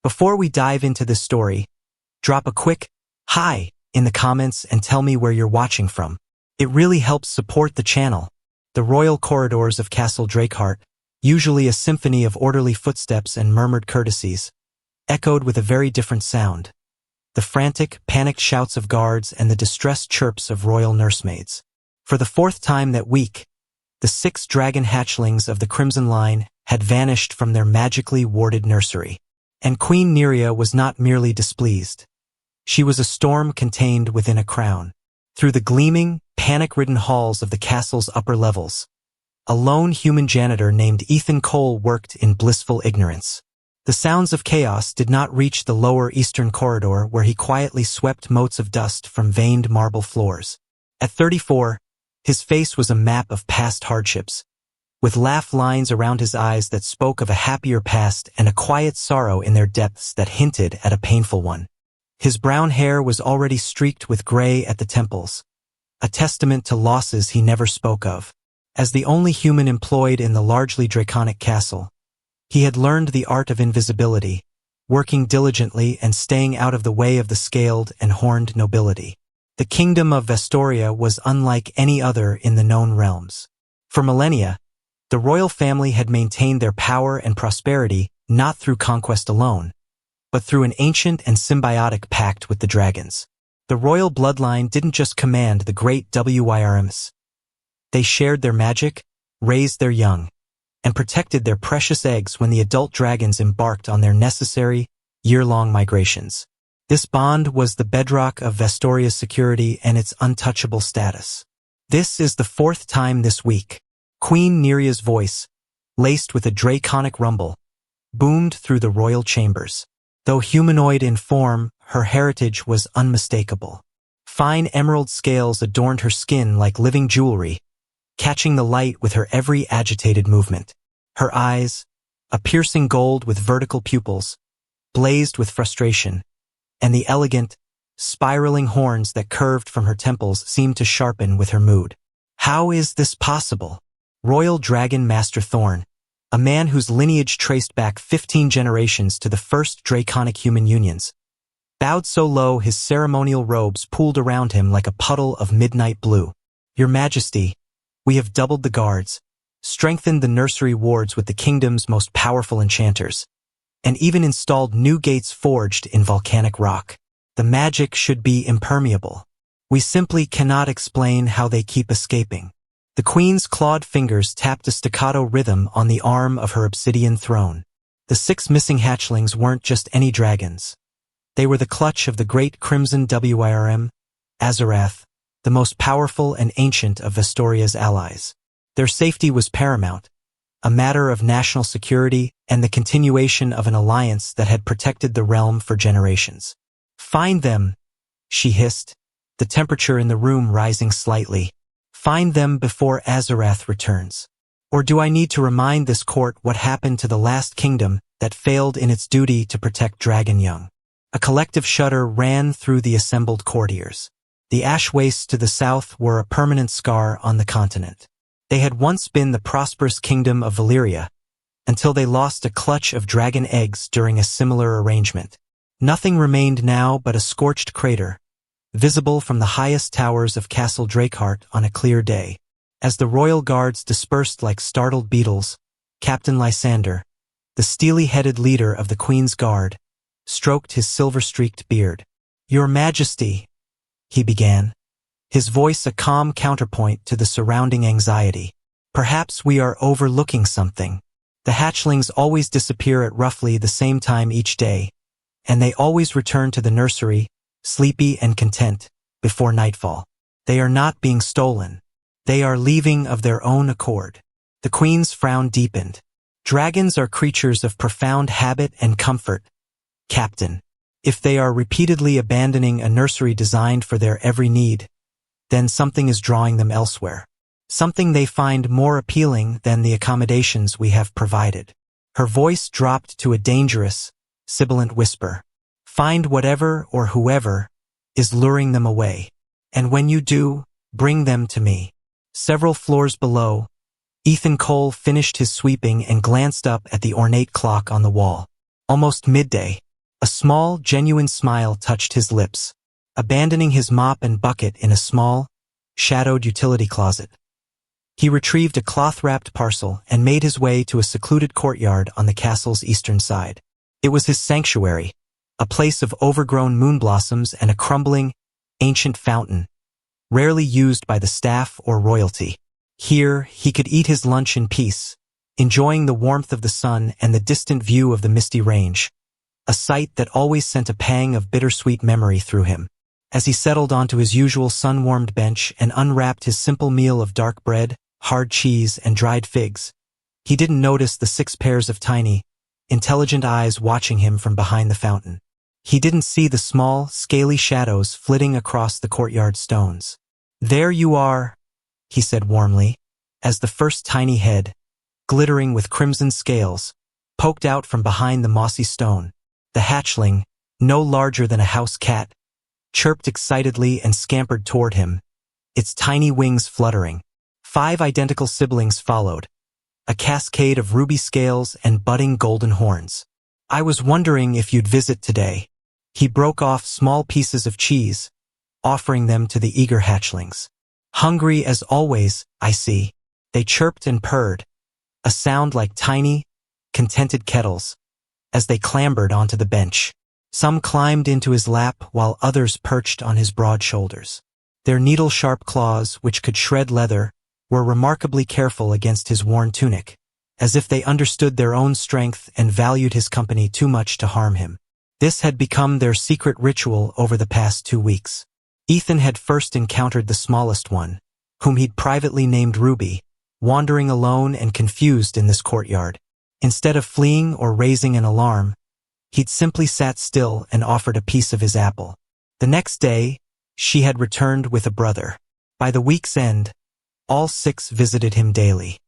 Before we dive into this story, drop a quick "Hi" in the comments and tell me where you're watching from. It really helps support the channel. The royal corridors of Castle Drakeheart, usually a symphony of orderly footsteps and murmured courtesies, echoed with a very different sound. The frantic, panicked shouts of guards and the distressed chirps of royal nursemaids. For the fourth time that week, the 6 dragon hatchlings of the Crimson Line had vanished from their magically warded nursery. And Queen Neria was not merely displeased. She was a storm contained within a crown. Through the gleaming, panic-ridden halls of the castle's upper levels, a lone human janitor named Ethan Cole worked in blissful ignorance. The sounds of chaos did not reach the lower eastern corridor where he quietly swept motes of dust from veined marble floors. At 34, his face was a map of past hardships, with laugh lines around his eyes that spoke of a happier past and a quiet sorrow in their depths that hinted at a painful one. His brown hair was already streaked with gray at the temples, a testament to losses he never spoke of. As the only human employed in the largely draconic castle, he had learned the art of invisibility, working diligently and staying out of the way of the scaled and horned nobility. The kingdom of Vestoria was unlike any other in the known realms. For millennia, the royal family had maintained their power and prosperity not through conquest alone, but through an ancient and symbiotic pact with the dragons. The royal bloodline didn't just command the great WYRMs. They shared their magic, raised their young, and protected their precious eggs when the adult dragons embarked on their necessary, year-long migrations. This bond was the bedrock of Vestoria's security and its untouchable status. This is the 4th time this week. Queen Neria's voice, laced with a draconic rumble, boomed through the royal chambers. Though humanoid in form, her heritage was unmistakable. Fine emerald scales adorned her skin like living jewelry, catching the light with her every agitated movement. Her eyes, a piercing gold with vertical pupils, blazed with frustration, and the elegant, spiraling horns that curved from her temples seemed to sharpen with her mood. How is this possible? Royal Dragon Master Thorn, a man whose lineage traced back 15 generations to the first draconic human unions, bowed so low his ceremonial robes pooled around him like a puddle of midnight blue. Your Majesty, we have doubled the guards, strengthened the nursery wards with the kingdom's most powerful enchanters, and even installed new gates forged in volcanic rock. The magic should be impermeable. We simply cannot explain how they keep escaping. The queen's clawed fingers tapped a staccato rhythm on the arm of her obsidian throne. The 6 missing hatchlings weren't just any dragons. They were the clutch of the great Crimson WYRM, Azarath, the most powerful and ancient of Vestoria's allies. Their safety was paramount, a matter of national security and the continuation of an alliance that had protected the realm for generations. Find them, she hissed, the temperature in the room rising slightly. Find them before Azarath returns. Or do I need to remind this court what happened to the last kingdom that failed in its duty to protect dragon young? A collective shudder ran through the assembled courtiers. The ash wastes to the south were a permanent scar on the continent. They had once been the prosperous kingdom of Valyria, until they lost a clutch of dragon eggs during a similar arrangement. Nothing remained now but a scorched crater, visible from the highest towers of Castle Drakeheart on a clear day. As the royal guards dispersed like startled beetles, Captain Lysander, the steely-headed leader of the Queen's Guard, stroked his silver-streaked beard. Your Majesty, he began, his voice a calm counterpoint to the surrounding anxiety. Perhaps we are overlooking something. The hatchlings always disappear at roughly the same time each day, and they always return to the nursery, sleepy and content, before nightfall. They are not being stolen. They are leaving of their own accord. The Queen's frown deepened. Dragons are creatures of profound habit and comfort, Captain. If they are repeatedly abandoning a nursery designed for their every need, then something is drawing them elsewhere. Something they find more appealing than the accommodations we have provided. Her voice dropped to a dangerous, sibilant whisper. Find whatever or whoever is luring them away. And when you do, bring them to me. Several floors below, Ethan Cole finished his sweeping and glanced up at the ornate clock on the wall. Almost midday. A small, genuine smile touched his lips, abandoning his mop and bucket in a small, shadowed utility closet. He retrieved a cloth-wrapped parcel and made his way to a secluded courtyard on the castle's eastern side. It was his sanctuary, a place of overgrown moon blossoms and a crumbling, ancient fountain, rarely used by the staff or royalty. Here, he could eat his lunch in peace, enjoying the warmth of the sun and the distant view of the misty range, a sight that always sent a pang of bittersweet memory through him. As he settled onto his usual sun-warmed bench and unwrapped his simple meal of dark bread, hard cheese, and dried figs, he didn't notice the 6 pairs of tiny, intelligent eyes watching him from behind the fountain. He didn't see the small, scaly shadows flitting across the courtyard stones. "There you are," he said warmly, as the first tiny head, glittering with crimson scales, poked out from behind the mossy stone. The hatchling, no larger than a house cat, chirped excitedly and scampered toward him, its tiny wings fluttering. 5 identical siblings followed, a cascade of ruby scales and budding golden horns. "I was wondering if you'd visit today." He broke off small pieces of cheese, offering them to the eager hatchlings. "Hungry as always, I see." They chirped and purred, a sound like tiny, contented kettles, as they clambered onto the bench. Some climbed into his lap while others perched on his broad shoulders. Their needle-sharp claws, which could shred leather, were remarkably careful against his worn tunic, as if they understood their own strength and valued his company too much to harm him. This had become their secret ritual over the past 2 weeks. Ethan had first encountered the smallest one, whom he'd privately named Ruby, wandering alone and confused in this courtyard. Instead of fleeing or raising an alarm, he'd simply sat still and offered a piece of his apple. The next day, she had returned with a brother. By the week's end, all 6 visited him daily.